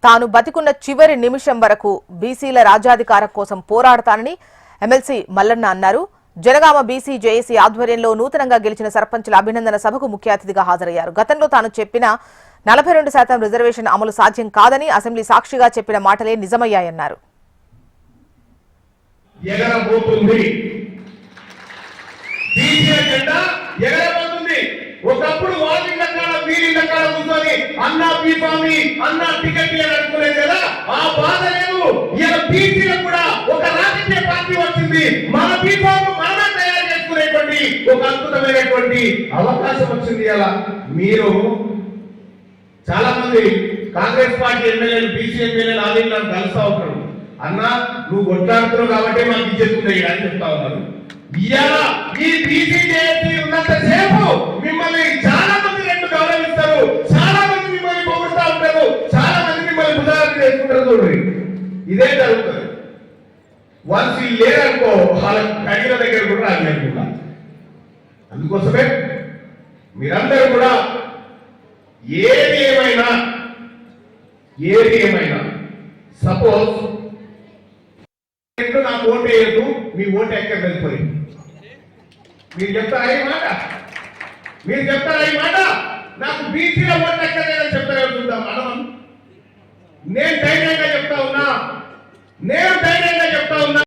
తాను బతికున్న చివరి నిమిషం వరకు బీసీల రాజ్యాధికారం కోసం పోరాడతానని ఎమ్మెల్సీ మల్లన్న అన్నారు. జనగామ బీసీ జేఏసీ ఆధ్వర్యంలో నూతనంగా గెలిచిన సర్పంచుల అభినందన సభకు ముఖ్య అతిథిగా హాజరయ్యారు. గతంలో తాను చెప్పిన 42% రిజర్వేషన్ అమలు సాధ్యం కాదని అసెంబ్లీ సాక్షిగా చెప్పిన మాటలే నిజమయ్యాయన్నారు. ఒకప్పుడు వాకింగ్ అక్కడ వీరింగ్ అక్కడ కూర్చొని అన్నా బీఫామి అన్నా టికెట్ అనుకోలేదు కదా, ఆ బాధ లేదు. ఇలా బీసీలకు కూడా ఒక రాజకీయ పార్టీ వచ్చింది, మన బీఫాము మనమే తయారు చేసుకునేటువంటి ఒక అద్భుతమైనటువంటి అవకాశం వచ్చింది. అలా మీరు చాలా మంది కాంగ్రెస్ పార్టీ ఎమ్మెల్యేలు బీసీ ఎమ్మెల్యేలు ఆదిలను కలుస్తా ఉంటారు. అన్నా నువ్వు కొట్లాడుతున్నావు కాబట్టి మాకు ఇచ్చేస్తుంది అని చెప్తా ఉన్నారు. ఈ బీసీ జేఏసీ ఉన్నంతసేపు మిమ్మల్ని చాలా మంది రెండు గౌరవిస్తారు, చాలా మంది మిమ్మల్ని పొగుడుతూ ఉంటారు, చాలా మంది మిమ్మల్ని ఉదాహరణ చేసుకుంటారు. చూడండి, ఇదే జరుగుతుంది. వన్స్ ఈ లేరనుకో వాళ్ళ కడిగిన దగ్గర కూడా రాజకీయ. అందుకోసమే మీరందరూ కూడా ఏది ఏమైనా సపోజ్ నాకు ఓటు వేయద్దు, మీ ఓటు ఎక్కడ వెళ్ళిపోయింది. మీరు చెప్తారా ఈ మాట? నాకు బీసీల ఓటు ఎక్కడైనా చెప్తారో చూద్దాం. మనం నేను ధైర్యంగా చెప్తా ఉన్నా.